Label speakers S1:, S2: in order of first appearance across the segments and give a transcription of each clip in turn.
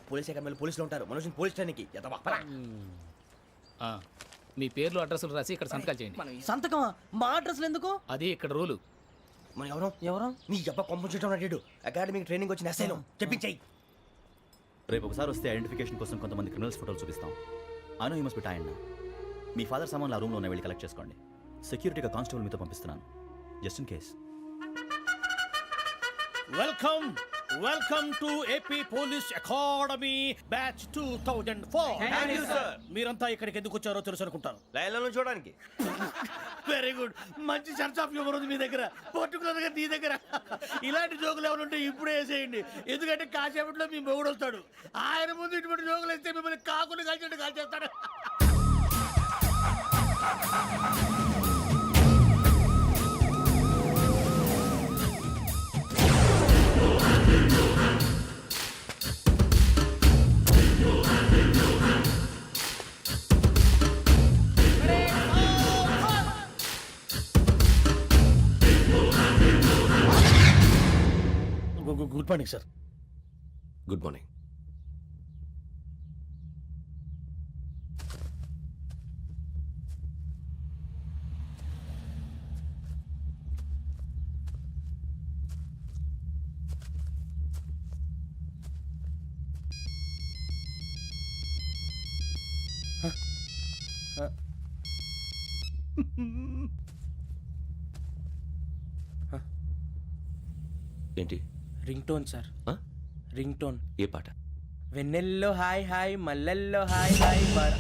S1: Police అకాడమీలో పోలీసులు ఉంటారు. మనోజ్ పోలీస్ ట్రైనింగ్ కి
S2: మీ పేర్లు అడ్రస్లు రాసి ఇక్కడ సంతకాలు చేయండి.
S3: సంతకమా? మా అడ్రస్లు ఎందుకు?
S2: అది ఇక్కడ రూలు.
S1: మనం ఎవరు నీ అబ్బా పంపించడం అన్నాడు. అకాడమిక్ ట్రైనింగ్ వచ్చిన అసైలం చెప్పించాయి.
S4: రేపు ఒకసారి వస్తే ఐడెంటిఫికేషన్ కోసం కొంతమంది క్రిమినల్స్ ఫోటోలు చూపిస్తాం. Anu you must be tired. మీ ఫాదర్ సామాన్లు ఆ రూమ్లో ఉన్న వెళ్ళి కలెక్ట్ చేసుకోండి. సెక్యూరిటీగా కానిస్టేబుల్ మీతో పంపిస్తున్నాను, just in case.
S5: Welcome to AP police academy batch 2004. మీరంతా ఇక్కడికి ఎందుకు వచ్చారో తెలుసు అనుకుంటాను.
S1: లైన్లో చూడడానికి.
S5: Very good. మంచి సెన్స్ ఆఫ్ హ్యూమర్ ఉంది మీ దగ్గర, పర్టికులర్ గా నీ దగ్గర. ఇలాంటి జోకులు ఏమైనా ఉంటే ఇప్పుడే వేసేయండి, ఎందుకంటే కాసేపట్లో మీ మొగుడు వస్తాడు. ఆయన ముందు ఇటువంటి జోకులు వేస్తే మిమ్మల్ని కాకుని కాల్చేట్టు కాల్చేస్తాడు. Good morning sir.
S1: Good morning. ఏంటి?
S3: Ring tone sir. Ring tone.
S1: ఏ పాట?
S3: వెన్నెల్లో హాయ్ హాయ్, మల్లెల్లో హాయ్ హాయ్.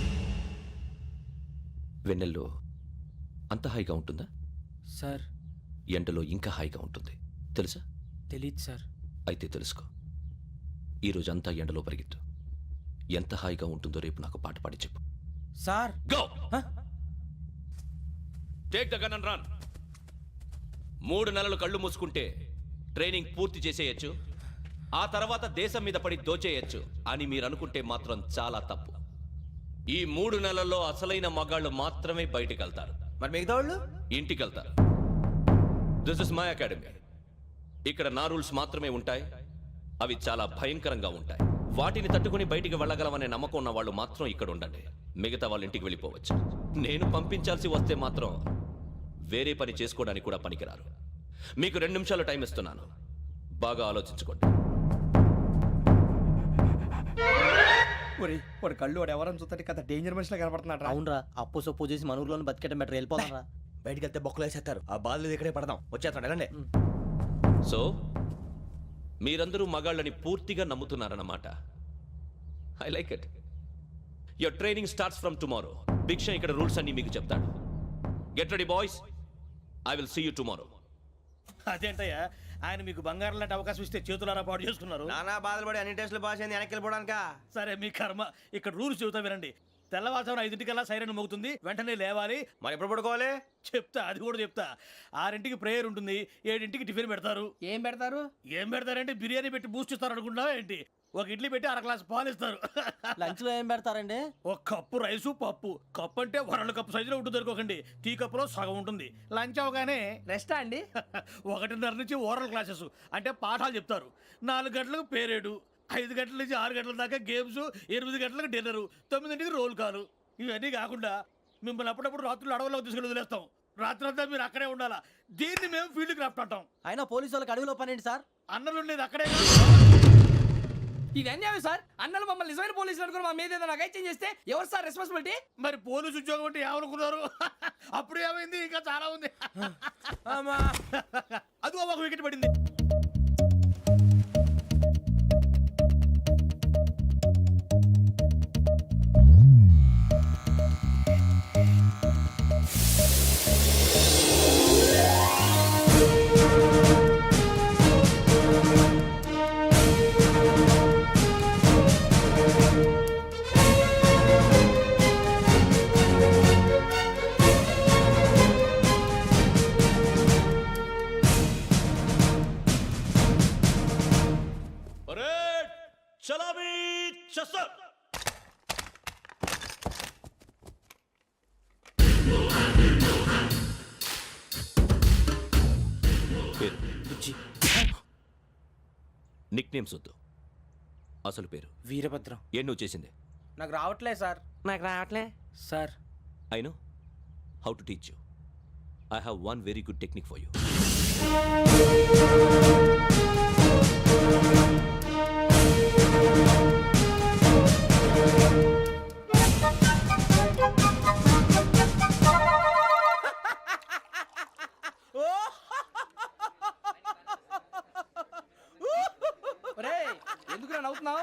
S1: వెన్నెల్లో అంత హాయిగా ఉంటుందా
S3: సార్?
S1: ఎండలో ఇంకా హాయిగా ఉంటుంది తెలుసా?
S3: తెలీదు సార్.
S1: అయితే తెలుసుకో. ఈరోజు అంతా ఎండలో పరిగెత్తు. ఎంత హాయిగా ఉంటుందో రేపు నాకు పాట పాడి చెప్పు.
S3: Sir
S1: go. Take the gun and run. 3 నెలలు కళ్ళు మూసుకుంటే ట్రైనింగ్ పూర్తి చేసేయచ్చు, ఆ తర్వాత దేశం మీద పడి దోచేయచ్చు అని మీరు అనుకుంటే మాత్రం చాలా తప్పు. ఈ 3 నెలల్లో అసలైన మగాళ్ళు మాత్రమే బయటికి వెళ్తారు.
S3: మరి మిగతా వాళ్ళు
S1: ఇంటికి వెళ్తారు. This is my academy. ఇక్కడ నా రూల్స్ మాత్రమే ఉంటాయి. అవి చాలా భయంకరంగా ఉంటాయి. వాటిని తట్టుకుని బయటికి వెళ్ళగలమనే నమ్మకం ఉన్న వాళ్ళు మాత్రం ఇక్కడ ఉండండి. మిగతా వాళ్ళు ఇంటికి వెళ్ళిపోవచ్చు. నేను పంపించాల్సి వస్తే మాత్రం వేరే పని చేసుకోవడానికి కూడా పనికిరారు. మీకు 2 నిమిషాలు టైం ఇస్తున్నాను, బాగా ఆలోచించుకోండి.
S3: వాడు కళ్ళు వాడు ఎవరని చూస్తే కదా డేంజర్ మనిషిలో కనపడుతున్నాడు.
S6: అవునరా, అప్పు సొప్పు చేసి మన ఊర్లో బతికేయడం బెటర్. వెళ్ళిపోతారా?
S1: బయటికి వెళ్తే బొక్కలు వేసేస్తారు. ఆ బాధలు ఇక్కడే పడదాం. వచ్చేస్తాడు వెళ్ళండి. సో మీరందరూ మగాళ్ళని పూర్తిగా నమ్ముతున్నారన్నమాట. I like it. Your training starts from tomorrow. Bhiksha ఇక్కడ రూల్స్ అన్ని మీకు చెప్తాడు. Get ready boys, I will see you tomorrow.
S5: అదేంటయ్యా, ఆయన మీకు బంగారం లాంటి అవకాశం ఇస్తే చేతులారా పాటు చేసుకున్నారు.
S3: నానా బాధలు పడి అన్ని టెస్టులు పాస్ అయింది, వెనక్కి వెళ్ళిపోవడానికా?
S5: సరే మీ కర్మ. ఇక్కడ రూల్స్ చెబుతా వినండి. తెల్లవారుజామున 5 సైరన్ మోగుతుంది, వెంటనే లేవాలి.
S3: మరి ఎప్పుడు పడుకోవాలి
S5: చెప్తా, అది కూడా చెప్తా. 6 ప్రేయర్ ఉంటుంది, 7 టిఫిన్ పెడతారు.
S3: ఏం పెడతారు?
S5: ఏం పెడతారంటే బిర్యానీ పెట్టి బూస్ట్ ఇస్తారు అనుకుంటున్నావా ఏంటి? ఒక ఇడ్లీ పెట్టి 1 గ్లాస్ పాలు ఇస్తారు.
S6: లంచ్ లో ఏం పెడతారండి?
S5: ఒక కప్పు రైసు పప్పు. కప్పు అంటే 1 కప్పు సైజులో ఉంటుంది అనుకోకండి. టీ కప్పులో సగం ఉంటుంది. లంచ్ అవగానే
S3: రెస్టా అండి?
S5: 1:30 నుంచి ఓరల్ క్లాసెస్ అంటే పాఠాలు చెప్తారు. 4 గంటలకు పేరేడు, 5 గంటల నుంచి 6 గంటల దాకా గేమ్స్, 8 గంటలకు డిన్నరు, 9 రోల్ కాలు. ఇవన్నీ కాకుండా మిమ్మల్ని అప్పుడప్పుడు రాత్రులు అడవుల్లో తీసుకెళ్ళి వదిలేస్తాం. రాత్రి అంతా మీరు అక్కడే ఉండాలా. దీన్ని మేము ఫీల్డ్ క్రాఫ్ట్ అంటాం.
S6: అయినా పోలీసు వాళ్ళకి అడవిలో పని ఏంటి సార్?
S5: అన్నలు ఉండేది అక్కడే.
S3: ఇది అన్యాయం సార్. అన్నలు మమ్మల్ని నిజమైన పోలీసులు అనుకుని మా మీద ఏదైనా చేంజ్ చేస్తే ఎవరు సార్ రెస్పాన్సిబిలిటీ?
S5: మరి పోలీసు ఉద్యోగం అంటే ఏమనుకున్నారు? అప్పుడు ఏమైంది, ఇంకా చాలా ఉంది. అది ఒక వికెట్ పడింది.
S1: నిక్ నేమ్స్ వద్దు, అసలు పేరు
S6: వీరభద్రం.
S1: ఏం నువ్వు చేసింది?
S6: నాకు రావట్లేదు సార్. నాకు రావట్లే sir.
S1: I know how to teach you. I have one very good technique for you.
S3: ఎందుకు నవ్వుతున్నావు?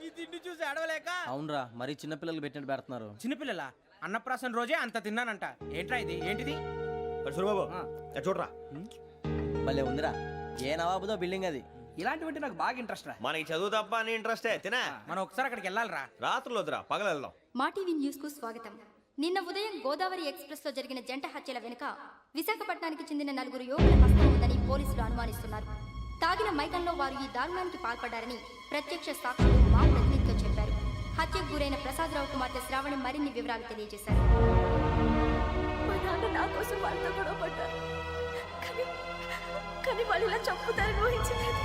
S6: ఈ తిండి చూసి అడవలేక. అవునరా, మరీ చిన్నపిల్లలు పెట్టినట్టు పెడుతున్నారు.
S7: చిన్నపిల్లల అన్నప్రాసన రోజే అంత తిన్నానంట. ఏంట్రా ఇది? ఏంటిది?
S6: సూరిబాబు చూడరా, భలే ఉందిరా. ఏ నవాబుదో బిల్డింగ్ అది.
S3: ఇలాంటివంటే నాకు బాగా ఇంట్రెస్ట్ రా.
S8: మనకి చదువు తప్ప అని ఇంట్రెస్టే తినా.
S7: మనం ఒకసారి అక్కడికి వెళ్ళాలిరా.
S8: రాత్రులు వద్దురా, పగలు వెళ్దాం.
S9: మా టీవీ న్యూస్ కు స్వాగతం. నిన్న ఉదయం గోదావరి ఎక్స్ప్రెస్ లో జరిగిన జంట హత్యల వెనుక విశాఖపట్నానికి చెందిన 4 యువకుల హస్తం ఉందని పోలీసులు అనుమానిస్తున్నారు. తాగిన మైకంలో వారు ఈ దారుణానికి పాల్పడ్డారని ప్రత్యక్ష సాక్షులు మా ప్రతినిధితో చెప్పారు. హత్యకు గురైన ప్రసాదరావు కుమార్తె శ్రావణి మరిన్ని వివరాలు తెలియజేశారు.
S10: మా నాన్న నా కోసం వాళ్ళతో గొడవ పడ్డారు, కానీ వాళ్ళు ఇలా చంపుతారని ఊహించలేదు.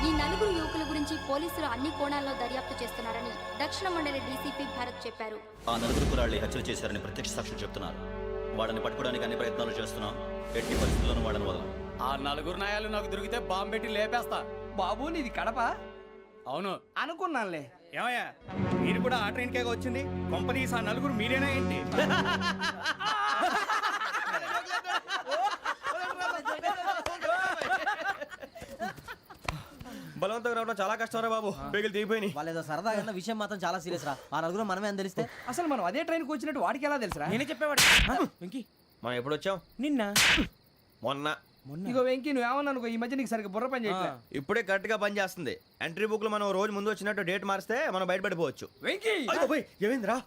S9: ఈ 4 యువకుల గురించి పోలీసులు అన్ని కోణాల్లో దర్యాప్తు చేస్తున్నారని దక్షిణ మండలి డీసీపీ భరత్ చెప్పారు.
S4: ఆ 4 కులాళ్ళే హత్యలు చేశారని ప్రత్యక్ష సాక్షులు చెప్తున్నారు. వాళ్ళని పట్టుకోవడానికి అన్ని ప్రయత్నాలు చేస్తున్నాం. ఎట్టి పరిస్థితుల్లోనూ వాళ్ళని వదలం.
S6: ఆ 4 నాయాలు నాకు దొరికితే బాంబు పెట్టి లేపేస్తా.
S3: బాబు నీది కడప?
S6: అవును
S3: అనుకున్నానులే.
S5: ఏమయ్యా, మీరు కూడా ఆ ట్రైన్ కేగా వచ్చింది? కంపెనీస్ ఆ 4 మీరేనా ఏంటి?
S8: బలవంతంగా రావడం చాలా కష్టం రా బాబు. బేగులు దిగిపోయినాయి.
S6: వాళ్ళేదో సరదాగా అన్న విషయం మాత్రం చాలా సీరియస్ రా. ఆ 4 మనమే అని తెలిస్తే
S3: అసలు మనం అదే ట్రైన్కి వచ్చినట్టు వాడికి ఎలా తెలుసురా?
S7: నేనే చెప్పేవాడు. వెంకీ,
S8: మనం ఎప్పుడు వచ్చాం?
S7: నిన్న
S8: మొన్న.
S3: ఇగో వెంకీ, నువ్వేమన్నా అనుకో, ఈ మధ్య నీకు సరిగ్గా బుర్ర పని చేయట్లే.
S8: ఇప్పుడే కరెక్ట్ గా పని చేస్తుంది. ఎంట్రీ బుక్ లో మనం రోజు ముందు వచ్చినట్టు డేట్ మారిస్తే మనం బయటపడిపోవచ్చు.
S3: వెంకీ,
S8: ఏమైందిరా?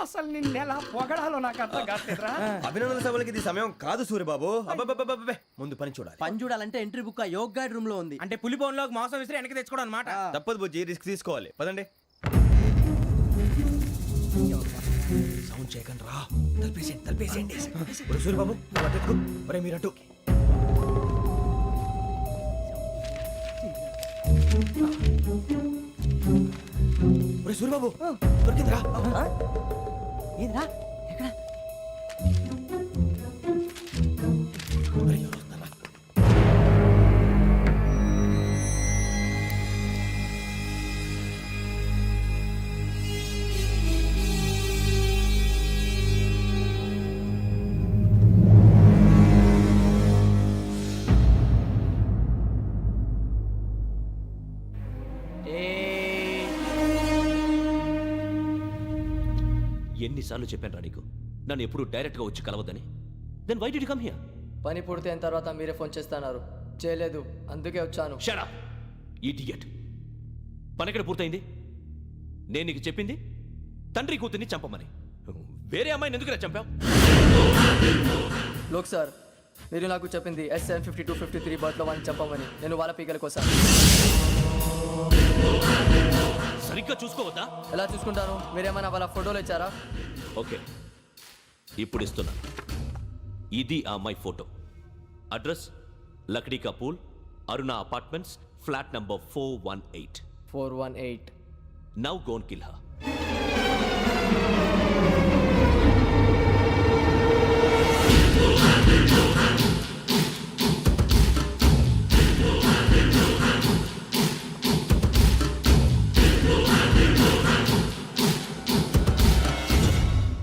S3: అసలు నిన్న ఎలా పొగడాలో నాకు అర్థం కావట్లేదురా.
S8: అభినందన సభలకి ఇది సమయం కాదు సూర్యబాబు. అబ్బబ్బబ్బబ్బబ్బే, ముందు పని చూడాలి.
S6: పని చూడాలంటే ఎంట్రీ బుక్ ఆ యోగ్ గైడ్ రూమ్ లో ఉంది.
S7: అంటే పులి బోన్లోకి మాంసం విసిరి వెనక్కి తెచ్చుకోవడం అనమాట.
S8: తప్పదు బుజ్జి, రిస్క్ తీసుకోవాలి. పదండి. సౌండ్ చేయకండి రా. తలపేసేయండి. సూర్యబాబు నువ్వు అటు ఎక్కు. ఒరే మీరు అటు. ఒరే సూర్యబాబు, దొరికిందిరా.
S6: ఏంద్రా ఎక్కడ?
S8: ఒరే, ఎవరు వస్తున్నారా?
S1: ఎన్నిసార్లు చెప్పాను రా నీకు, నన్ను ఎప్పుడు డైరెక్ట్గా వచ్చి కలవద్దని? Then why did you come here?
S11: పని పూర్తయిన తర్వాత మీరే ఫోన్ చేస్తున్నారు. చేయలేదు, అందుకే వచ్చాను.
S1: Shut up idiot. పని ఎక్కడ పూర్తయింది? నేను నీకు చెప్పింది తండ్రి కూతుర్ని చంపమని. వేరే అమ్మాయిని ఎందుకురా చంపావు?
S11: లోక్ సార్, మీరు నాకు చెప్పింది SN5253 బర్త్లో వాడిని చంపమని. నేను వాళ్ళ పీకల కోసం.
S1: సరిగ్గా చూసుకోవద్దా?
S11: ఎలా చూసుకుంటాను? మీరేమైనా వాళ్ళ ఫోటోలు ఇచ్చారా?
S1: ఓకే, ఇప్పుడు ఇస్తున్నా. ఇది ఆ అమ్మాయి ఫోటో. అడ్రస్ లక్డీ కా pool, Aruna apartments, flat number 418.
S11: 418.
S1: Now go and kill her.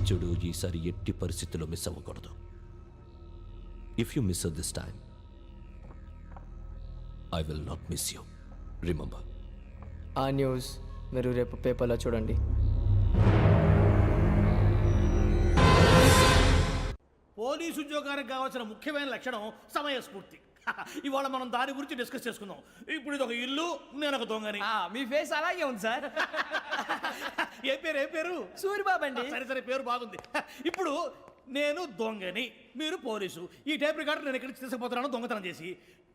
S1: చూడు, ఈసారి ఎట్టి పరిస్థితుల్లో మిస్ అవ్వకూడదు. If you miss this time, I will not miss you. Remember.
S11: ఆ న్యూస్ మీరు రేపు పేపర్లో చూడండి.
S5: పోలీసు ఉద్యోగానికి కావాల్సిన ముఖ్యమైన లక్షణం సమయస్ఫూర్తి. ఇవాళ మనం దాని గురించి డిస్కస్ చేసుకుందాం. ఇప్పుడు ఇది ఒక ఇల్లు, నేను ఒక దొంగని.
S3: మీ ఫేస్ అలాగే ఉంది సార్.
S5: ఏ పేరు?
S3: సూరిబాబు అండి.
S5: సరే పేరు బాగుంది. ఇప్పుడు నేను దొంగని, మీరు పోలీసు. ఈ టైప్ రికార్డు నేను ఎక్కడికి తీసుకుపోతున్నాను దొంగతనం చేసి.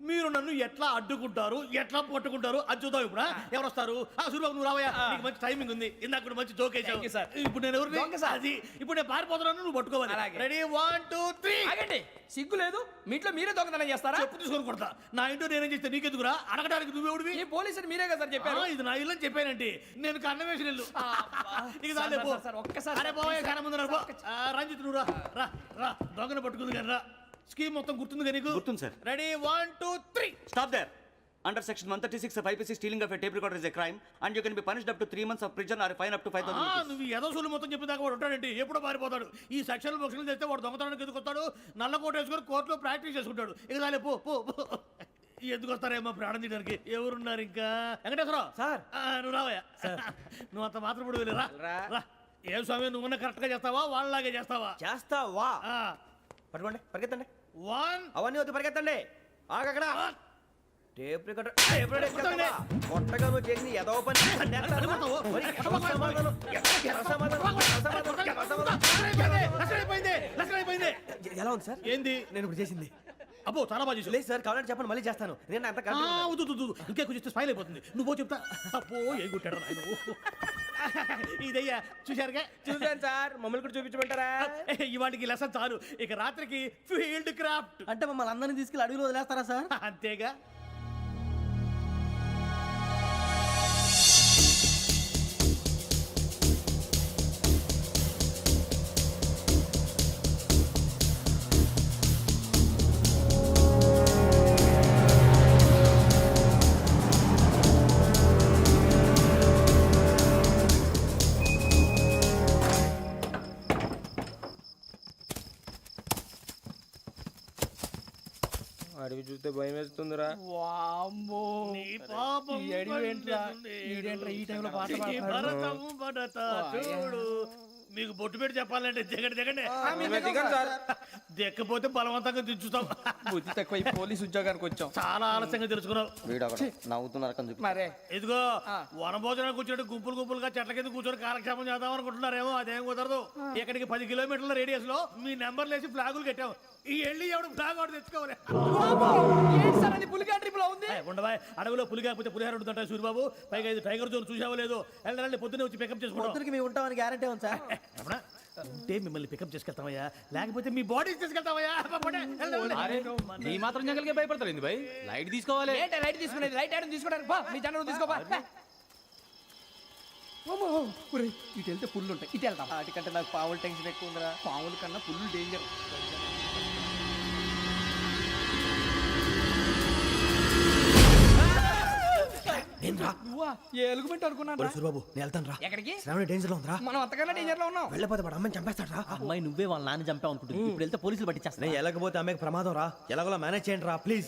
S5: మీరు నన్ను ఎట్లా అడ్డుకుంటారు, ఎట్లా పట్టుకుంటారు అది చూద్దాం ఇప్పుడు. ఎవరు వస్తారు? సూర్యబాబు నువ్వు రావయ్యా, నీకు మంచి టైమింగ్ ఉంది. ఇందాక కూడా మంచి జోక్ వేసావు
S3: సార్.
S5: ఇప్పుడు నేను ఎవరు? అది ఇప్పుడు నేను పారిపోతున్నాను, నువ్వు పట్టుకోవాలి. రెడీ 1 2 3.
S3: ఆగండి, సిగ్గు లేదు? మీ ఇంట్లో మీరే దొంగతనం చేస్తారా?
S5: చెప్పు తీసుకొని కొడతా. నా ఇంట్లో నేనేం చేస్తే నీకెందుకురా? అడగడానికి నువ్వెవడివి?
S3: ఈ పోలీసులు మీరే కదా సార్ చెప్పారు.
S5: ఇది నా ఇల్లు అని చెప్పానంటే నేను కన్న వేసిన ఇల్లు. ఇక చాలే పో.
S3: సార్, ఒక్కసారి
S5: అరే బాబాయ్ కన్న ముందు రా. రంజిత్ నువ్వు రా రా రా. దొంగను పట్టుకుంది కానీ రా. స్కీమ్ మొత్తం గుర్తుంది కానీ నీకు?
S4: గుర్తుంది sir.
S5: Ready 1 2 3.
S4: Stop there. Under section 136 of IPC, stealing of a tape recorder is a crime and you can be punished up to 3 months of prison or a fine up to 5,000 rupees.
S5: నువ్వు ఏదో సూలు మొత్తం చెప్పేదాకా వాడు ఉంటాడండి. ఎప్పుడో పారిపోతాడు. ఈ సెక్షన్లు బొక్షన్లు చేస్తే వాడు దొంగతనానికి ఎందుకు వస్తాడు? నల్ల కోట వేసుకొని కోర్టులో ప్రాక్టీస్ చేసుకుంటాడు. ఇక చాలే పో పో పో. ఎందుకు వస్తారేమో ప్రాణం తీయడానికి. ఎవరున్నారు ఇంకా? వెంకటేశ్వరరావు
S6: సార్.
S5: నువ్వు రావయ్యా. నువ్వు అంత మాత్రం ఇప్పుడు వెళ్ళి రా రా. ఏం స్వామి నువ్వున్న కరెక్ట్ గా చేస్తావా వాళ్ళలాగే చేస్తావా?
S6: చేస్తావా? పట్టుకోండి, పరిగెత్తండి.
S5: 1
S6: అవన్నీ వద్దు, పరిగెత్తండి. ఆగక్కడ. టేప్ రికార్డర్ కొట్టగా నువ్వు చేసింది ఏదో పని. ఎలా ఉంది సార్?
S5: ఏంది
S6: నేను ఇప్పుడు చేసింది?
S5: అబ్బో చాలా బాగా చేసావు.
S6: లేదు సార్, కావాలంటే చెప్పండి, మళ్ళీ చేస్తాను. నేను అంత
S5: ఇంకే కొంచెం స్మైల్ అయిపోతుంది. నువ్వు చెప్తా. అబ్బో ఏ గుట్టాడు ఆయన. ఇదయ్యా చూశారుగా?
S7: చూసాను సార్, మమ్మల్ని కూడా చూపించమంటారా?
S5: ఇవాటికి లెసన్ చాలు. ఇక రాత్రికి ఫీల్డ్ క్రాఫ్ట్.
S6: అంటే మమ్మల్ని అందరినీ తీసుకెళ్ళి అడుగులో వదిలేస్తారా సార్?
S5: అంతేగా.
S7: అడవి చూస్తే భయం వేస్తుందిరా.
S3: వామ్మో,
S5: నీ పాపం
S3: ఈ అడివి ఏంట్రా? ఈడేంట్రా ఈ టైంలో పాట పాడుతున్నాడు?
S5: భరతం భరత చూడు. మీకు బొట్టు పెట్టి చెప్పాలంటే దిగండి దిగండి.
S7: దిగండి సార్.
S5: దిక్కపోతే బలవంతంగా దించుతాం.
S3: బుద్ధి తక్కువ, ఈ పోలీస్ ఉద్యోగానికి వచ్చాం.
S5: చాలా ఆలస్యంగా తెలుసుకున్నావు.
S6: నవ్వుతున్నారు.
S3: మరే
S5: ఇదిగో వనభోజనానికి కూర్చోటి గుంపులు గుంపులుగా చెట్ల కింద కూర్చొని కాలక్షేపం చేద్దాం అనుకుంటున్నారేమో. అదేం కుదరదు. ఇక్కడికి 10 కిలోమీటర్ల రేడియస్ లో మీ నెంబర్లు వేసి ఫ్లాగులు కట్టాం. ఈ వెళ్ళి ఎవడు ఫ్లాగ్ ఒకటి తెచ్చుకోవాలి.
S3: ఏంటి సార్ అది పులిగా ట్రిప్ లో ఉంది?
S5: ఉండవా అడవిలో పులి కాకపోతే పులిహార ఉంటుంటాయి సూర్యబాబు. పైగా ఇది టైగర్ జోన్ చూసావో లేదో. వెళ్ళండి పొద్దున్నే వచ్చి పికప్ చేసుకుంటాం.
S6: మేము ఉంటామని గ్యారంటీ ఉంది సార్.
S5: ఉంటే మిమ్మల్ని పికప్ చేసుకెళ్తామయ్యా, లేకపోతే మీ బాడీ తీసుకెళ్తామయ్యా.
S2: నీ మాత్రం జంగల్కే భయపడతారు ఏంది భయ్? లైట్ తీసుకోవాలి.
S3: ఏంటి లైట్ తీసుకునేది? లైట్ ఆడని తీసుకోవడానికి బా, మీ జనం తీసుకోబా. ఇటు వెళ్తే పుల్లు ఉంటాయి, ఇటు వెళ్తాం.
S6: వాటికంటే నాకు పావులు టెన్షన్ ఎక్కువ ఉందిరా.
S3: పాముల కన్నా పుల్లు డేంజర్. నువ్వా? ఏ ఎలుగుబెట్టి అనుకున్నాను.
S8: సూర్యబాబు నేను వెళ్తాను రా.
S3: ఎక్కడికి?
S8: శ్రావణి డేంజర్ లో ఉందిరా.
S3: మనం అంతకన్నా డేంజర్ లో ఉన్నాం.
S8: వెళ్ళపోతే వాడు అమ్మని చంపేస్తాడు రా.
S6: అమ్మాయి నువ్వే వాళ్ళ నాన్న చంపావు అనుకుంటుంది. ఇప్పుడు వెళ్తే పోలీసులు పట్టించేస్తా.
S8: నేను వెళ్ళకపోతే అమ్మాయికి ప్రమాదం రా. ఎలాగోలా మేనేజ్ చేయండి రా ప్లీజ్.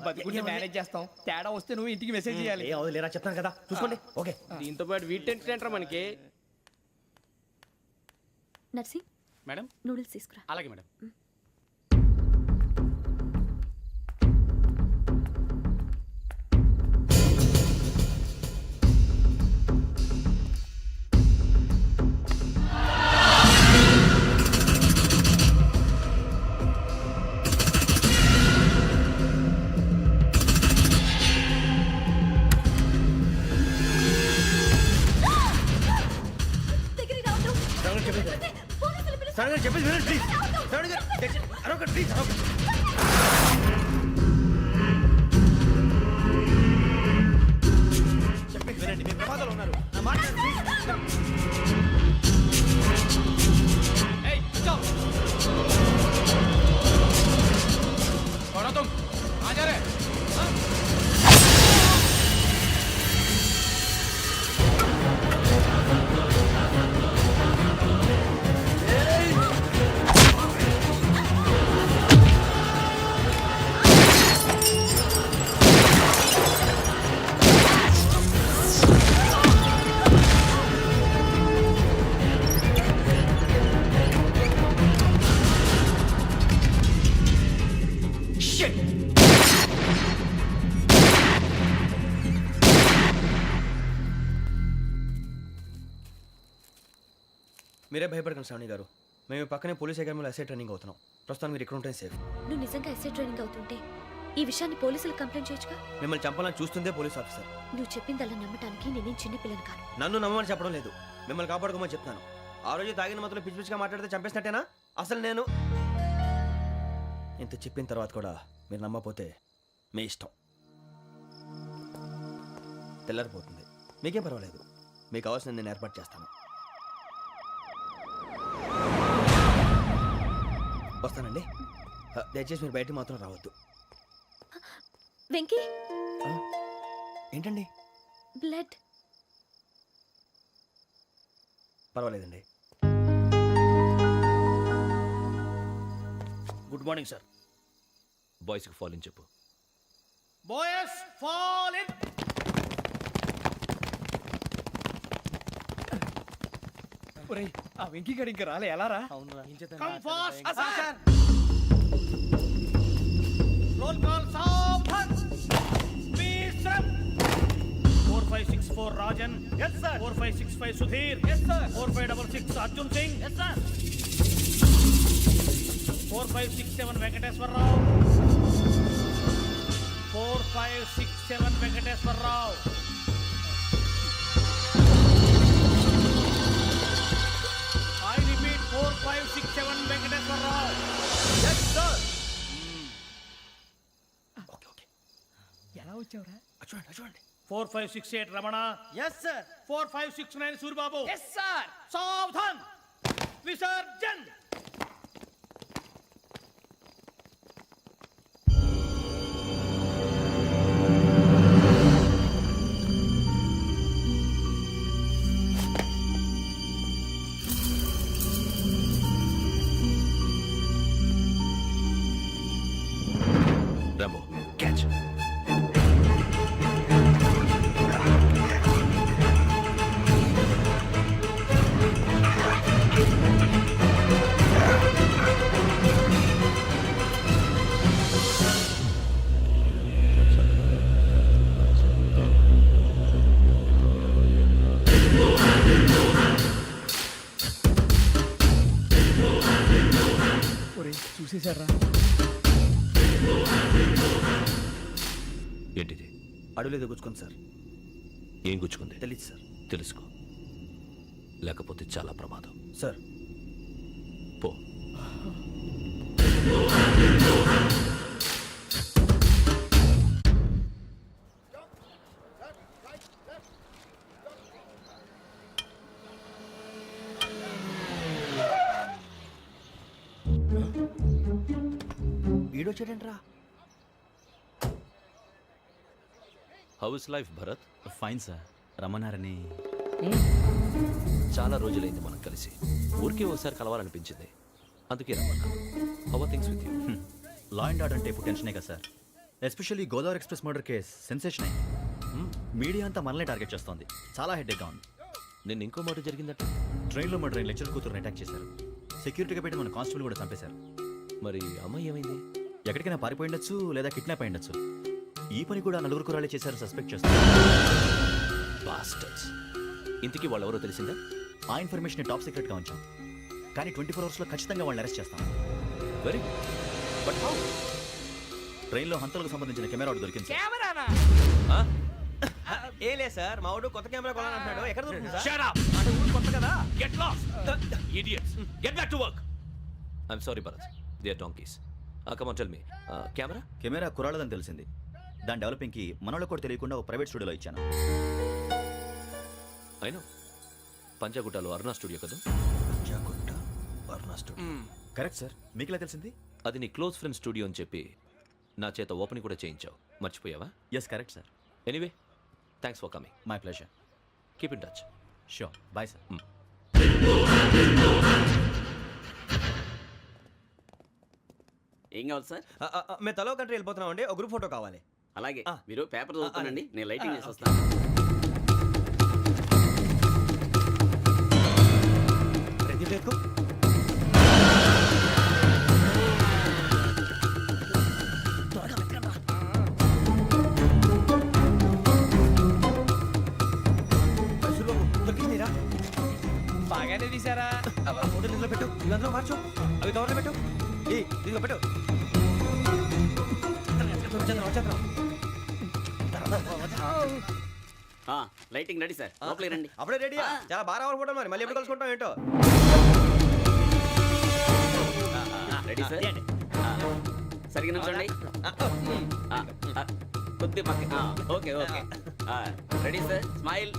S3: బతికుంటే మేనేజ్ చేస్తాం. తేడా వస్తే నువ్వు ఇంటికి మెసేజ్ చేయాలి.
S8: ఏ అవదు లేరా, చెప్తాను కదా చూసుకోండి. ఓకే.
S7: దీంతో పాటు వీటి టెన్షన్ ఏంట్రా మనకి?
S10: నర్సి,
S2: మేడం
S10: నూడిల్స్ తీసుకురా.
S2: అలాగే మేడం.
S8: చెప్పేసి వినండి ప్లీజ్. శ్రావణి గారు అరొక ప్లీజ్. చెప్పేసి వినండి, మీరు ప్రమాదాలు ఉన్నారు. నా మాట ప్లీజ్.
S2: ఏయ్ चुप कौन हो तुम? आ जा रहे?
S8: మీరే భయపడకండి శ్రావణి గారు.
S6: మేము పక్కనే పోలీస్ అకాడమీలో ఎస్ఐ ట్రైనింగ్ అవుతున్నాం. ప్రస్తుతం మీరు ఇక్కడ ఉంటే సేఫ్.
S10: నువ్వు నిజంగా ఎస్ఐ ట్రైనింగ్ అవుతుంటే ఈ విషయాన్ని పోలీసులకు కంప్లైంట్ చేయొచ్చుగా.
S6: మిమ్మల్ని చంపాలని చూస్తుందే పోలీస్ ఆఫీసర్.
S10: నువ్వు చెప్పిందల్లా నమ్మటానికి నేనేం చిన్న పిల్లని కాను.
S6: నన్ను నమ్మమని చెప్పడం లేదు, మిమ్మల్ని కాపాడుకోమని చెప్తాను. ఆ రోజు తాగిన మత్తులో పిచ్చి పిచ్చిగా మాట్లాడితే చంపేసినట్టేనా? అసలు నేను ఇంత చెప్పిన తర్వాత కూడా మీరు నమ్మపోతే మీ ఇష్టం. తెల్లారిపోతుంది, మీకేం పర్వాలేదు. మీకు కావాల్సింది నేను ఏర్పాటు చేస్తాను. వస్తానండి. దయచేసి మీరు బయటికి మాత్రం రావద్దు.
S10: వెంకీ,
S6: ఏంటండి?
S10: బ్లడ్.
S6: పర్వాలేదండి.
S5: Good morning sir.
S1: బాయ్స్కి ఫాల్ ఇన్ చెప్పు.
S5: Boys fall in.
S2: ఆ వెంకీ గడి ఇంకా రాలే, ఎలా రా?
S5: Come fast sir. Roll call సావధాన్. విశ్రమ్. 4564 Rajan. yes sir. 4565 Sudhir. yes sir. 4566 Arjun Singh. yes sir. 4567 Venkateswararao. 4567 Venkateswararao. I repeat 4567 Venkateswararao.
S6: Yes, sir. Okay okay.
S2: ఎలా వచ్చావురా?
S6: చూడండి.
S5: 4568 Ramana.
S6: Yes sir.
S5: 4569 Suribabu.
S3: Yes sir.
S5: సావధాన్. విసర్జన్.
S1: Rambo catch.
S2: చూసేశారా?
S1: ఏంటిది?
S6: అడవిలో గుచ్చుకోండి సార్.
S1: ఏం గుచ్చుకుంది?
S6: తెలీదు సార్.
S1: తెలుసుకో, లేకపోతే చాలా ప్రమాదం.
S6: సార్
S1: పో.
S6: ఈడొచ్చాడంట్రా.
S1: How's life Bharat?
S4: Fine sir. రమ్మన్నారని.
S1: చాలా రోజులైంది మనం కలిసి. ఊరికే ఒకసారి కలవాలనిపించింది, అందుకే రమ్మన్నా. How are things with you?
S4: Law and order అంటే ఇప్పుడు టెన్షనే కదా sir. Especially Godavari Express murder case sensation అయింది. మీడియా అంతా మనల్ని టార్గెట్ చేస్తోంది. చాలా హెడ్ఏక్గా ఉంది.
S1: నిన్న ఇంకో మాట జరిగిందట.
S4: ట్రైన్లో మా ట్రైన్ లెక్చర్ కూతురుని అటాక్ చేశారు. సెక్యూరిటీగా పెట్టి మన కానిస్టేబుల్ కూడా చంపేశారు.
S1: మరి అమ్మాయి ఏమైంది?
S4: ఎక్కడికైనా పారిపోయి ఉండొచ్చు, లేదా కిడ్నాప్ అయి ఉండొచ్చు. ఈ పని కూడా నలుగురు కురాలే చేశారు సస్పెక్ట్ చేస్తారు.
S1: బాస్టర్స్. ఇంతకీ వాళ్ళు ఎవరో తెలిసిందా?
S4: ఆ ఇన్ఫర్మేషన్ టాప్ సీక్రెట్గా ఉంచాం, కానీ 24 అవర్స్లో ఖచ్చితంగా వాళ్ళని అరెస్ట్ చేస్తాం.
S1: Very but how?
S4: ట్రైన్లో హంతలకు సంబంధించిన కెమెరా ఒకటి దొరికింది సార్.
S3: కెమెరానా?
S6: ఏలే సార్, మా వాడు కొత్త కెమెరా కొనాలంటున్నాడు. ఎక్కడ దొరుకుతుంది సార్?
S1: Shut up!
S6: అంటే ఊరు కొత్త కదా.
S1: Get lost! Idiots! Get back to work! I'm sorry, Bharat. They are donkeys. Come on, tell me. Camera?
S4: Camera కురాలదని తెలిసింది. దాని డెవలపింగ్కి మనోళ్ళకి కూడా తెలియకుండా ఒక ప్రైవేట్ స్టూడియోలో ఇచ్చాను.
S1: I know. పంజాగుట్టలో అరుణ స్టూడియో కదా?
S6: జాగుట్ట అరుణ స్టూడియో.
S4: Correct sir. మీకు ఎలా తెలిసింది?
S1: అది నీ క్లోజ్ ఫ్రెండ్ స్టూడియో అని చెప్పి నా చేత ఓపెనింగ్ కూడా చేయించావు. మర్చిపోయావా?
S4: Yes correct sir.
S1: Anyway, thanks for coming.
S4: My pleasure.
S1: Keep in touch.
S4: Sure. Bye sir.
S12: ఏం కావాలి సార్?
S6: మేము తలో కంట్రీ వెళ్ళిపోతున్నాం అండి. ఒక గ్రూప్ ఫోటో కావాలి.
S12: అలాగే,
S6: ఆ.
S12: మీరు పేపర్ చదువుతానండి,
S6: అలాగే.
S12: నేను లైటింగ్ చేసి వస్తాను.
S6: ప్రదీప్ ఎక్కు.
S3: బాగానే తీసారా?
S6: ఫోటో నిద్ర పెట్టు.
S8: ఇవి అందులో మార్చు అవి కవర్లో పెట్టు ఇదిగో పెట్టు వచ్చేద్దాం.
S12: లైటింగ్ రెడీ సార్ లోపలికి రండి
S6: అప్పుడే రెడీ చాలా బాగా రావాలి ఫోటో మరి మళ్ళీ ఎప్పుడు కలుసుకుంటాం ఏంటో
S12: రెడీ సార్ సరిగ్గా నుంచోండి కొద్ది పక్క okay okay ready sir smile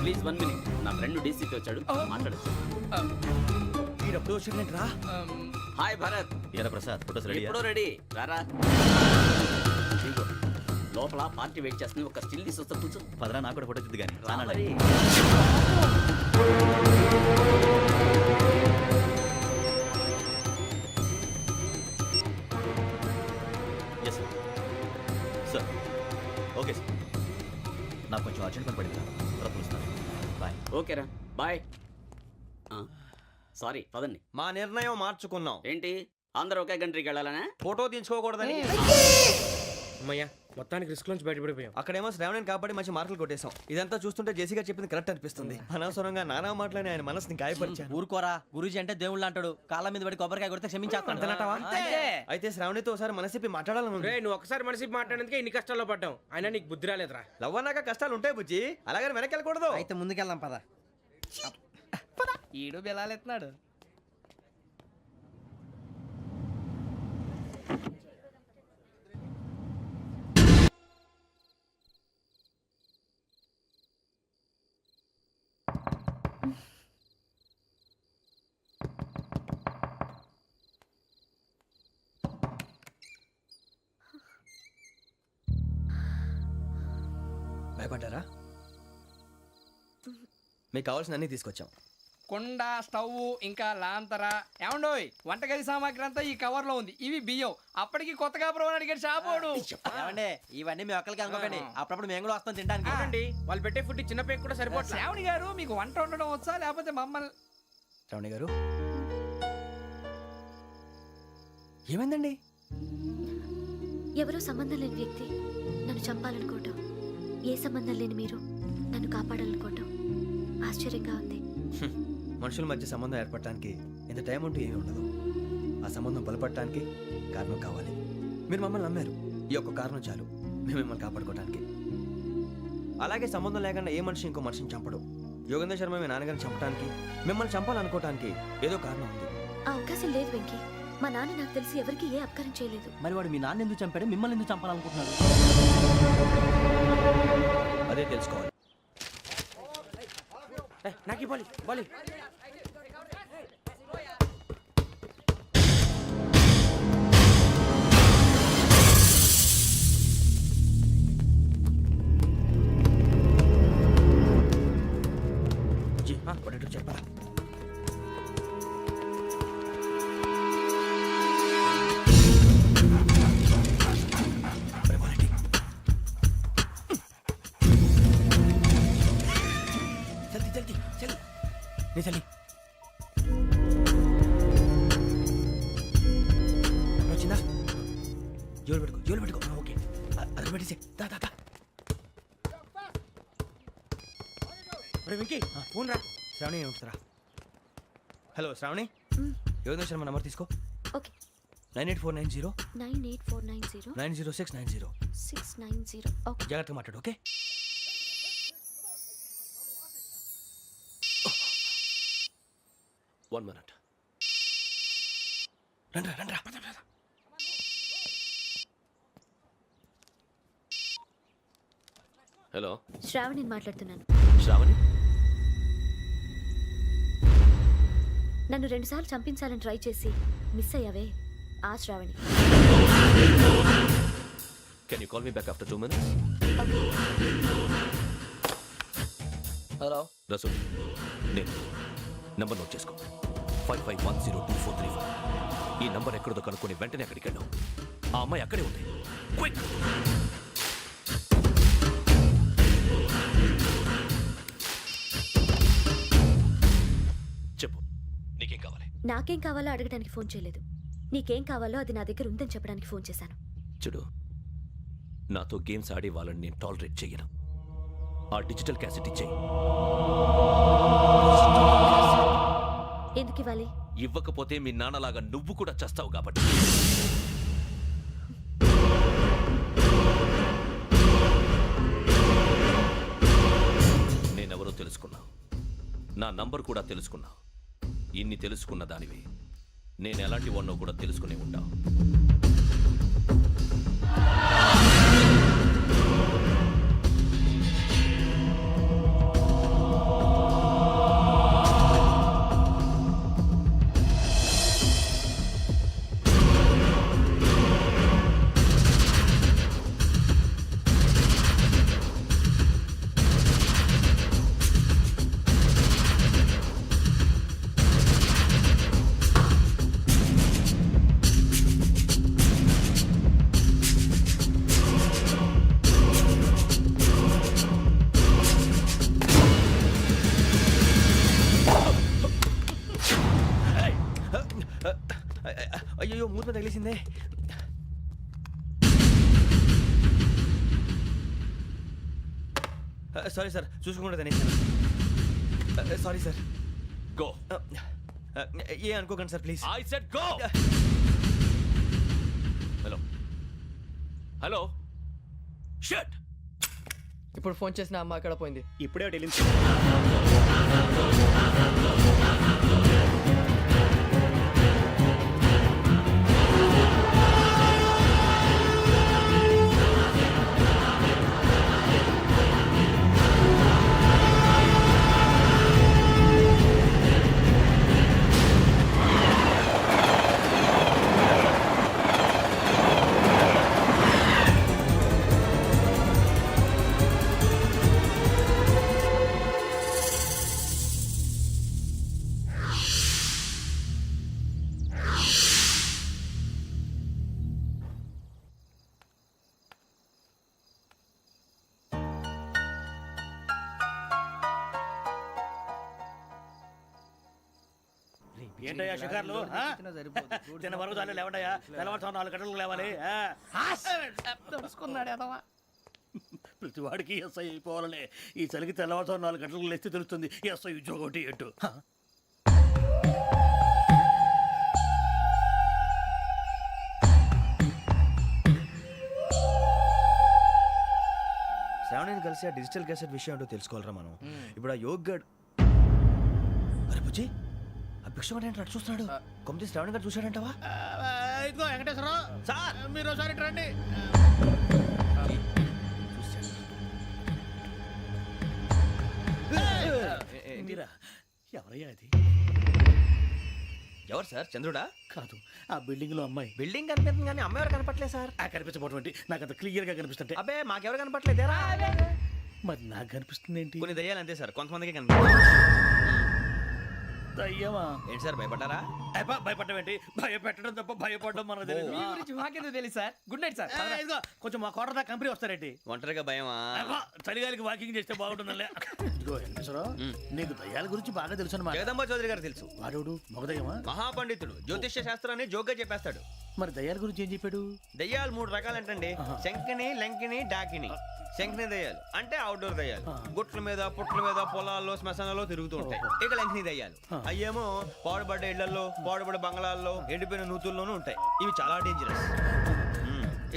S12: please 1 minute నా ఫ్రెండ్ డీసీపీ వచ్చాడు మాట్లాడచ్చు
S8: ఈడప్పుడు వచ్చిందంటరా
S12: హాయ్ భరత్
S4: ఏరా ప్రసాద్ ఫోటోస్ రెడీ
S12: ఎప్పుడో రెడీ రారా ఇదిగో, లోపల పార్టీ వెయిట్ చేస్తుంది ఒక స్టిల్ తీసి వస్తా కూర్చో
S4: పదరా నాకు కూడా ఫోటో చూద్దు కానీ
S12: రా మరి.
S4: Yes sir sir okay sir నాకు కొంచెం అర్జెంట్ పని పడింది తర్వాత పిలుస్తాను బాయ్
S12: ఓకేరా బాయ్ సారీ పదండి
S6: మా నిర్ణయం మార్చుకున్నాం
S12: ఏంటి అందరూ ఒకే కంట్రీకి వెళ్ళాలనే
S6: ఫోటో తీసుకోకూడదని
S8: అమ్మయ్యా మొత్తానికి రిస్క్ నుంచి బయటపడిపోయాం.
S6: అక్కడేమో శ్రావణిని కాబట్టి మంచి మార్కులు కొట్టేశాం. ఇదంతా చూస్తుంటే జేసీగా చెప్పింది కరెక్ట్ అనిపిస్తుంది. అనవసరంగా నానా మాటలని ఆయన మనసుని గాయపరిచాను.
S7: ఊరుకోరా గురూజీ అంటే దేవుళ్ళు అంటాడు కాళ్ళ మీద పడి కొబ్బరికాయ కొడితే క్షమించేస్తాను.
S6: అయితే శ్రావణితో ఒకసారి మనసిప్పి మాట్లాడాలను.
S8: రే నువ్వు ఒకసారి మనిషి మాట్లాడేందుకే ఇన్ని కష్టాల్లో పడ్డాం. అయినా నీకు బుద్ధి రాలేదురా.
S6: లవ్ అన్నాక కష్టాలు ఉంటాయి బుజ్జి, అలాగని వెనక్కి వెళ్ళకూడదు.
S7: అయితే ముందుకెళ్దాం పద.
S3: ఈడు బెలాలెత్తున్నాడు.
S6: భయపడ్డారా? మీకు కావాల్సిన అన్ని తీసుకొచ్చాం.
S3: కుండ, స్టవ్, ఇంకా లాంతర. ఏమండోయ్, వంటగది సామాగ్రి అంతా ఈ కవర్ లో ఉంది. ఇవి బియ్యం. అప్పటికి కొత్తగా బ్రౌన్ అడిగాడు షాపోడు.
S7: ఏమండి ఇవన్నీ మీ ఒక్కరికి అనుకోకండి, అప్పుడప్పుడు మేము కూడా వస్తాం తినడానికి.
S8: చూడండి వాళ్ళు పెట్టే ఫుడ్ చిన్న పేక్ కూడా సరిపోతుంది.
S3: శ్రావణి గారు మీకు వంట వండడం వచ్చా లేకపోతే మమ్మల్ని?
S6: శ్రావణి గారు ఏమైందండి?
S10: ఎవరో సంబంధం లేని వ్యక్తి నన్ను చంపాలనుకోవటం, ఏ సంబంధం లేని మీరు నన్ను కాపాడాలనుకోవటం ఆశ్చర్యంగా ఉంది.
S6: మనుషుల మధ్య సంబంధం ఏర్పడటానికి ఇంత టైం ఉంటూ ఏమీ ఉండదు. ఆ సంబంధం బలపడటానికి కారణం కావాలి. మీరు మమ్మల్ని నమ్మారు, ఈ ఒక్క కారణం చాలు మేము మిమ్మల్ని కాపాడుకోవడానికి. అలాగే సంబంధం లేకుండా ఏ మనిషి ఇంకో మనిషిని చంపడు. యోగేంద్ర శర్మ మీ నాన్నగారిని చంపడానికి, మిమ్మల్ని చంపాలనుకోవటానికి ఏదో కారణం ఉంది.
S10: ఆ అవకాశం లేదు వెంకీ. మా నాన్న నాకు తెలిసి ఎవరికి ఏ అపకారం చేయలేదు.
S7: మరి వాడు మీ నాన్న ఎందుకు చంపాడు, మిమ్మల్ని ఎందుకు చంపాలనుకుంటున్నాడు?
S6: అదే తెలుసుకోవాలి.
S8: నాకు బాలి బాలి
S6: చెప్పరా? చలి వచ్చిందా? జోలు పెట్టుకో. ఓకే అది పెట్టేసి
S8: వెంకీ ఫోన్ రా.
S6: శ్రావణి ఏమిటిరా? హలో శ్రావణి, యోగేంద్ర శర్మ నంబర్ తీసుకో.
S10: ఓకే.
S6: 98490
S10: 98490
S6: 90690.
S10: 690. ఓకే.
S6: జాగ్రత్తగా మాట్లాడు. ఓకే.
S1: One minute.
S6: రండ్రా.
S1: హలో,
S10: శ్రావణిని మాట్లాడుతున్నాను.
S1: శ్రావణి?
S10: నన్ను 2 సార్లు చంపించాలని ట్రై చేసి మిస్ అయ్యావే, ఆ Shravani.
S1: Can you call me back after 2 minutes?
S11: Hello
S1: Rasool, నేను నంబర్ నోట్ చేసుకో. 55102435. ఈ నంబర్ ఎక్కడదో కనుక్కొని వెంటనే అక్కడికి వెళ్ళాం. ఆ అమ్మాయి అక్కడే ఉంది. క్విక్! చెప్పు, నీకేం కావాలి?
S10: నాకేం కావాలో అడగడానికి ఫోన్ చేయలేదు. నీకేం కావాలో అది నా దగ్గర ఉందని చెప్పడానికి ఫోన్ చేశాను.
S1: చూడు, నాతో గేమ్స్ ఆడే వాళ్ళని నేను టాలరేట్ చెయ్యను. ఆ డిజిటల్ క్యాసెట్ ఇచ్చేయి.
S10: ఎందుకు ఇవ్వాలి?
S1: ఇవ్వకపోతే మీ నాన్నలాగా నువ్వు కూడా చేస్తావు కాబట్టి. నేనెవరో తెలుసుకున్నావు, నా నంబర్ కూడా తెలుసుకున్నావు. ఇన్ని తెలుసుకున్న దానివి నేను ఎలాంటి వాడినో కూడా తెలుసుకునే ఉంటావు.
S6: అయ్యో మూత తగిలేసిందే. సారీ సార్, చూసుకుంటా తినేసాను. Sorry sir.
S1: గో.
S6: ఏ అనుకోకండి sir please.
S1: I said go. Hello hello shut.
S11: ఇప్పుడు ఫోన్ చేసిన అమ్మ అక్కడ పోయింది.
S8: ఇప్పుడే వెళ్ళింది. ఏంటయ్యా షికార్లు? తిన్న వరకు చాలే లేవండయ్యా. తెల్లవారుతో 4 గంటలకు లేవాలి. ప్రతి వాడికి ఎస్ఐ అయిపోవాలనే ఈ చలికి తెల్లవారుతో 4 గంటలకు లేస్తే తెలుస్తుంది ఎస్ఐ ఉద్యోగం ఒకటి ఏంటో.
S6: శ్రావణిని కలిసి ఆ డిజిటల్ క్యాసెట్ విషయం ఏంటో తెలుసుకోవాలరా మనం. ఇప్పుడు ఆ యోగ్ గడ్. అరే బుజ్జి, ఆ భిక్షం ఏంటంటే అటు చూస్తున్నాడు. కొమ్మతి శ్రావణి గారు చూశాడంటావా?
S5: ఇదిగో వెంకటేశ్వరరావు సార్, మీరు ఒకసారి ఇటు రండి. మీరా? ఎవరయ్యా అది?
S6: ఎవరు సార్? చంద్రుడా?
S5: కాదు, ఆ బిల్డింగ్ లో అమ్మాయి.
S6: బిల్డింగ్ కనిపిస్తుంది కానీ అమ్మ ఎవరు కనపట్లేదు సార్.
S5: కనిపించబోటువంటి నాకు అంత క్లియర్ గా కనిపిస్తుంటే.
S6: అబ్బే మాకెవరు కనపట్లేదేరా?
S5: మరి నాకు కనిపిస్తుంది ఏంటి?
S6: కొన్ని దయ్యాలు అంతే సార్, కొంతమందికి కనిపిస్తుంది.
S5: దయ్యమా?
S6: ఏంటి సార్ భయపడ్డారా?
S5: భయపడడం ఏంటి? భయపెట్టడం తప్ప భయపడడం మనకు తెలియదు.
S3: మీ గురించి మాకెందుకు తెలుసు సార్. Good night sir.
S5: ఇదిగో కొంచెం మా కోట దాకా కంపెనీ వస్తారేంటి?
S6: ఒంటరిగా భయమా?
S5: చలిగాలికి వాకింగ్ చేస్తే బాగుంటుందిలే. ఇదిగో వెంకటేశ్వరరావు, నీకు దయ్యాల గురించి బాగా తెలుసు అన్నమాట.
S6: జగదంబ చౌదరి గారు తెలుసు.
S5: వాడు మగదయ్యమా?
S6: మహాపండితుడు, జ్యోతిష్య శాస్త్రాన్ని జోగ్గా చెప్పేస్తాడు.
S5: మరి దయ్యాల గురించి ఏం చెప్పాడు?
S6: దయ్యాలు 3 రకాలంటండి. శంకిని, లంకిని, డాకిని. శంకిని దయ్యాలు అంటే అవుట్డోర్ దయ్యాలు, గుట్ల మీద పుట్ల మీద పొలాల్లో శ్మశానాల్లో తిరుగుతూ ఉంటాయి. ఇక లంకిని దయ్యాలు అయ్యేమో పాడుబడ్డ ఇళ్లలో, పాడుబడ్డ బంగ్లాల్లో, ఎండిపోయిన నూతుల్లోనూ ఉంటాయి. ఇవి చాలా డేంజరస్.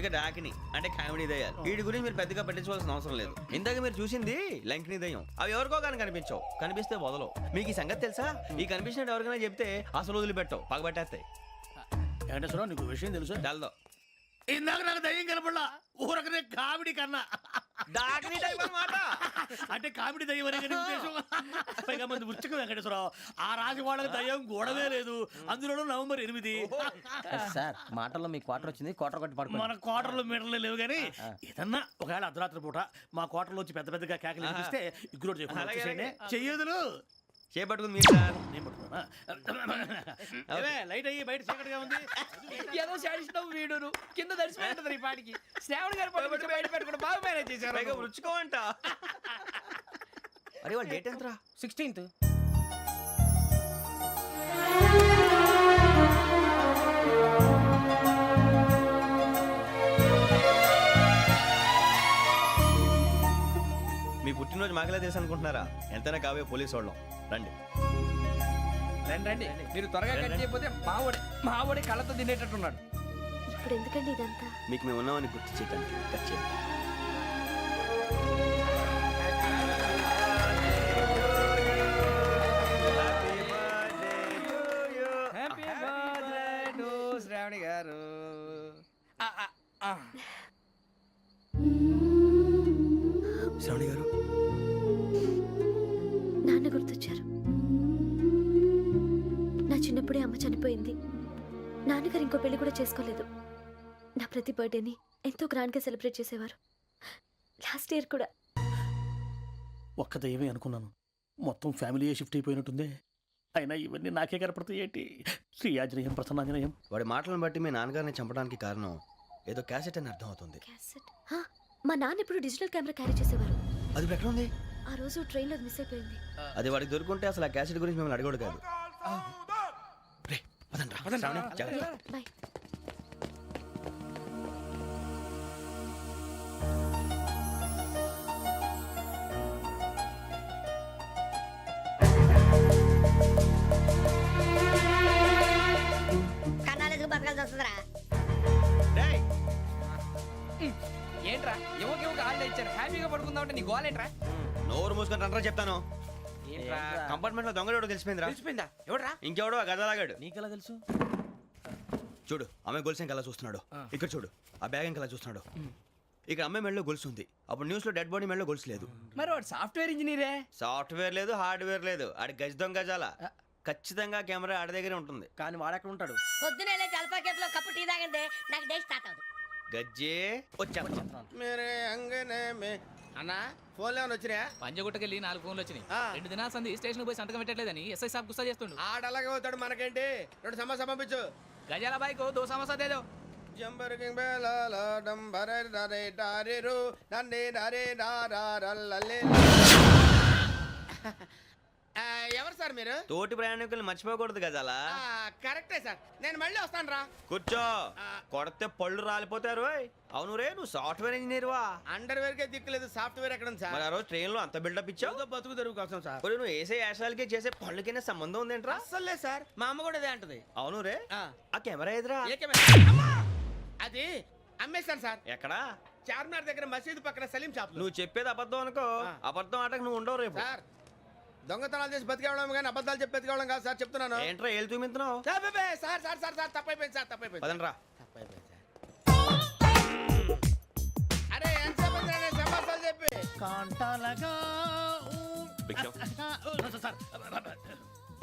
S6: ఇక డాకిని అంటే కామెడీ దయ్యాలు. వీటి గురించి మీరు పెద్దగా పట్టించుకోవాల్సిన అవసరం లేదు. ఇందాక మీరు చూసింది లంకిని దయ్యం. అవి ఎవరికో కానీ కనిపించవు, కనిపిస్తే వదలవు. మీకు ఈ సంగతి తెలుసా? ఈ కనిపించినట్టు ఎవరికైనా చెప్తే అసలు వదిలిపెట్టవు, పగబట్టేస్తాయి.
S5: వెంకటేశ్వరరావు, నీకు విషయం తెలుసు?
S6: తెలదో.
S5: ఇందాక నాకు దయ్యం కనపడలా, ఊరకనే కామెడీ కన్నా.
S6: డాకిని టైప్ అన్నమాట.
S5: అంటే కామెడీ దయ్యం అనే కదా ఉద్దేశం. పైగా మంది ఉచ్చక వెంకటేశ్వరరావు, ఆ రాజు వాళ్ళకి దయ్యం గొడవే లేదు. అందులోనూ నవంబర్ 8.
S12: సార్ మాటల్లో మీ క్వార్టర్ వచ్చింది, క్వార్టర్ కొట్టి పడుకో.
S5: మన క్వార్టర్లో మీటర్లు లేవు కానీ ఏదన్నా ఒకవేళ అర్ధరాత్రి పూట మా క్వార్టర్లో వచ్చి పెద్ద పెద్దగా కేకలు వినిపిస్తే ఇగ్గురు చెయ్యదులు
S6: చేపట్టుకుంది మీరు సార్.
S5: లైట్ అయ్యి బయట చీకటిగా ఉంది.
S3: ఏదో శాడిస్తావు వీడును కింద దర్శనం ఈ పాటికి. శ్రావణ్ గారు పట్టుకొచ్చి బయట పెట్టుకుంటే బాగా మేనేజ్ చేశారు.
S6: పైగా రుచుకోవంట. అరే వాళ్ళ డేట్ ఎంతరా?
S7: 16th.
S6: మీ పుట్టినరోజు మాకలే తెలుసు అనుకుంటున్నారా? ఎంతైనా కావే పోలీసు వాళ్ళం. రండి.
S3: రండి రండి, మీరు త్వరగా కట్ చేయకపోతే మావడి కళ్ళతో తినేటట్టున్నాడు.
S10: ఇప్పుడు ఎందుకండి ఇదంతా?
S6: మీకు మేము ఉన్నామని గుర్తు చేయడానికి కట్ చేయండి.
S3: హ్యాపీ బర్త్డే టు శ్రావణి గారు.
S6: శ్రావణి గారు,
S10: నాన్న గుర్తొచ్చారు. నా చిన్నప్పుడే అమ్మ చనిపోయింది. నాన్నగారు ఇంకో పెళ్లి కూడా చేసుకోలేదు. నా ప్రతి బర్త్డేని ఎంతో గ్రాండ్గా సెలబ్రేట్ చేసేవారు. లాస్ట్ ఇయర్ కూడా.
S5: ఒక్క దయ్యమే అనుకున్నాను, మొత్తం ఫ్యామిలీ షిఫ్ట్ అయిపోయినట్టుందే. అయినా ఇవన్నీ నాకే కనపడతాయి ఏంటి? శ్రీ ఆంజనేయం ప్రసన్నాంజనేయం.
S6: వాడి మాటలను బట్టి మీ నాన్నగారిని చంపడానికి కారణం ఏదో క్యాసెట్ అని అర్థం అవుతుంది.
S10: క్యాసెట్? మా నాన్న ఎప్పుడు డిజిటల్ కెమెరా క్యారీ చేసేవారు.
S6: అది ఇప్పుడు ఎక్కడ ఉంది?
S10: ఆ రోజు ట్రైన్లో మిస్ అయిపోయింది.
S6: అది వాడికి దొరుకుంటే అసలు ఆ క్యాసెట్ గురించి మిమ్మల్ని అడగడు కాదు. రే, పదండ్రా. శ్రావణి, జాగ్రత్త.
S10: బాయ్.
S9: కన్నాలకు బతకాల్సి వస్తుందిరా.
S6: రేయ్,
S3: ఏంట్రా ఎవరికి హాలిడే ఇచ్చారు, హ్యాపీగా పడుకుందామంటే నీ గోలేంట్రా?
S6: నోరు మూసుకొని రండ్రా చెప్తాను.
S3: ఏంట్రా
S6: కంపార్ట్మెంట్ లో దొంగడు తెలిసిపోయిందిరా.
S3: తెలిసిపోయిందా? ఎవడ్రా?
S6: ఇంకెవడో ఆ గదలాగాడు.
S5: నీకెలా తెలుసు?
S6: చూడు, ఆమె గొలుసు ఇంకలా చూస్తున్నాడు. ఇక్కడ చూడు, ఆ బ్యాగ్ ఇంకలా చూస్తున్నాడు. ఇక్కడ అమ్మాయి మెడలో గొలుసు ఉంది. అప్పుడు న్యూస్ లో డెడ్ బాడీ మెడలో గొలుసు లేదు.
S3: మరి వాడు సాఫ్ట్వేర్ ఇంజనీరే.
S6: సాఫ్ట్వేర్ లేదు, హార్డ్వేర్ లేదు. ఆడి గజ దొంగ గజాల. ఖచ్చితంగా కెమెరా ఆడి దగ్గరే ఉంటుంది.
S7: కానీ వాడెక్కడ ఉంటాడు?
S9: పొద్దునే లేచి అల్ఫా కేఫ్ లో కప్పు టీ తాగండి, నాకు డే స్టార్ట్ అవుతుంది.
S6: గజ్జే వచ్చా.
S7: అన్నా ఫోన్లో ఏమైనా వచ్చినాయా?
S2: పంజగుట్టకెళ్ళి 4 ఫోన్లు వచ్చినాయి. 2 దినాల సంది స్టేషన్ పోయి సంతకం పెట్టలేదని ఎస్ఐ సాబ్ గుస్తా చేస్తుండు.
S7: ఆడలాగే పోతాడు, మనకేంటి? 2 సమస్య పంపించు.
S2: గజాల బైక్ 2 సమస్య దేదో.
S7: జంబరకింగ్ బేలాల డంబరే నరే డారిరు నన్నే నరే నారారల్లలే. ఎవరు సార్ మీరు?
S6: తోటి ప్రయాణికుల్ని మర్చిపోకూడదు గజాల.
S7: కరెక్టే సార్, నేను మళ్ళీ వస్తాను రా.
S6: కూర్చో, కొడితే పళ్ళు రాలిపోతారు. అవును రే, నువ్వు సాఫ్ట్వేర్ ఇంజనీర్ వా?
S7: అండర్వేర్ కే దిక్కులేదు, సాఫ్ట్వేర్ ఎక్కడ ఉంది సార్?
S6: మరి ఆ రోజు ట్రైన్ లో అంత బిల్డప్ ఇచ్చావు.
S7: ఏదో బతుకు తెరువు కోసం సార్.
S6: ఒరేయ్, నువ్వు వేసే యాశాలకి చేసే పళ్ళకైనా సంబంధం ఉందేంట్రా?
S7: అస్సలు లేదు సార్, మా అమ్మ కూడా అదే అంటది.
S6: అవును రే, ఆ కెమెరా ఎదురా?
S7: ఏ కెమెరా? అమ్మా! అది అమ్మేశాను సార్.
S6: ఎక్కడా?
S7: చార్మినార్ దగ్గర మసీదు పక్కన సలీం షాప్.
S6: నువ్వు చెప్పేది అబద్ధం అనుకో. అబద్ధం ఆటకు నువ్వు ఉండవు రేపు.
S7: సార్, దొంగతనాలు చేసి బతికేవడం కానీ అబద్ధాలు చెప్పి బతికేవడం కాదు సార్, చెప్తున్నాను.
S6: ఏంట్రా ఏళ్ళు చూపించినావు?
S7: Sir sir sir sir sir తప్పైపోయింది సార్, తప్పైపోయింది.
S6: పదండ్రా.
S7: తప్పైపోయింది సార్. అరే ఎంత సమాసాలు చెప్పి
S5: కాంటాలగా సార్.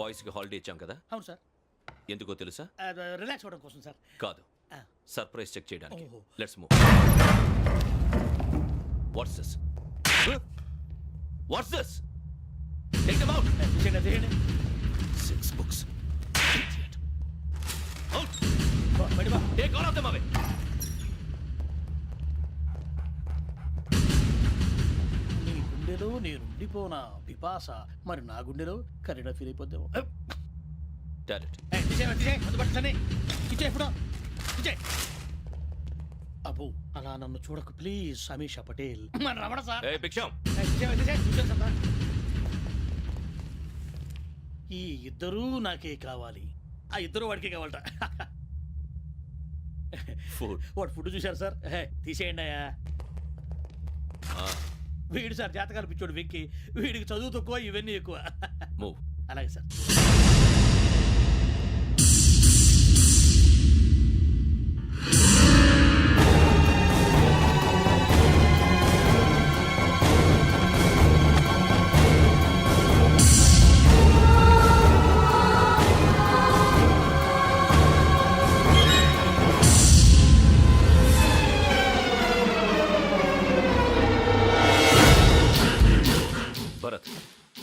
S1: బాయ్స్ కి హాలిడే ఇచ్చాం కదా,
S5: అవును సార్.
S1: ఎందుకో తెలుసా?
S5: రిలాక్స్ అవ్వడం కోసం సార్.
S1: కాదు, సర్ప్రైజ్ చెక్ చేయడానికి.
S5: ఓహో.
S1: Let's move. What's this? What's this? Take them out. 6 books. Idiot. Out. Take all of them away.
S5: నీ గుండెలో నేనుండిపోనా పిపాస, మరి నా గుండెలో కరీడా ఫీల్ అయిపోద్దాము.
S1: Direct.
S5: అబ్బో, అలా నన్ను చూడకు please. Sameesha Patel. Ramana sir.
S1: Hey, Big Sham.
S5: ఈ ఇద్దరూ నాకే కావాలి. ఆ ఇద్దరు వాడికే కావాలట.
S1: Food.
S5: వాడు ఫుడ్ చూశారు సార్. తీసేయండి అయ్యా. వీడు సార్ జాతకాలు పిచ్చోడు వెక్కి, వీడికి చదువు తక్కువ, ఇవన్నీ ఎక్కువ.
S1: Move.
S5: అలాగే సార్.
S1: Bharat,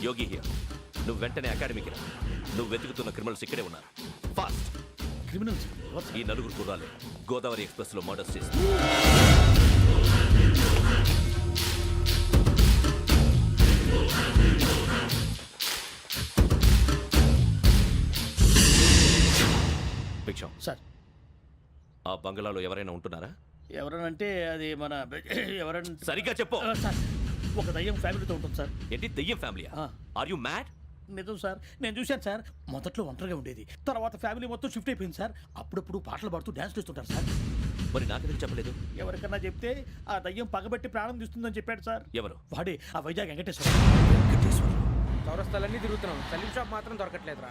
S1: Yogi here. నువ్వు వెంటనే అకాడమీకి రా. నువ్వు వెతుకుతున్న క్రిమినల్స్ ఇక్కడే ఉన్నారు. ఫాస్ట్.
S5: క్రిమినల్స్
S1: ఈ 4 గుర్రాలు గోదావరి ఎక్స్ప్రెస్ లో మర్డర్స్ చేసి భిక్షం
S5: సార్.
S1: ఆ బంగ్లాలో ఎవరైనా ఉంటున్నారా?
S5: ఎవరనంటే అది మన ఎవరంటే
S1: సరిగ్గా చెప్పు.
S5: సార్, ఒక దయ్యం ఫ్యామిలీతో ఉంటుంది సార్.
S1: ఏంటి దెయ్యం ఫ్యామిలీ? Are you mad?
S5: నిజం సార్, నేను చూశాను సార్. మొదట్లో ఒంటరిగా ఉండేది, తర్వాత ఫ్యామిలీ మొత్తం షిఫ్ట్ అయిపోయింది సార్. అప్పుడప్పుడు పాటలు పాడుతూ డ్యాన్స్ చేస్తుంటారు సార్.
S1: మరి నాకెందుకు చెప్పలేదు?
S5: ఎవరికన్నా చెప్తే ఆ దయ్యం పగబెట్టి ప్రాణం తీస్తుందని చెప్పాడు సార్.
S1: ఎవరు?
S5: వాడే ఆ వైజాగ్ వెంకటేశ్వర.
S7: చౌరస్తాలన్నీ తిరుగుతున్నాం, సలీం షాప్ మాత్రం దొరకట్లేదురా.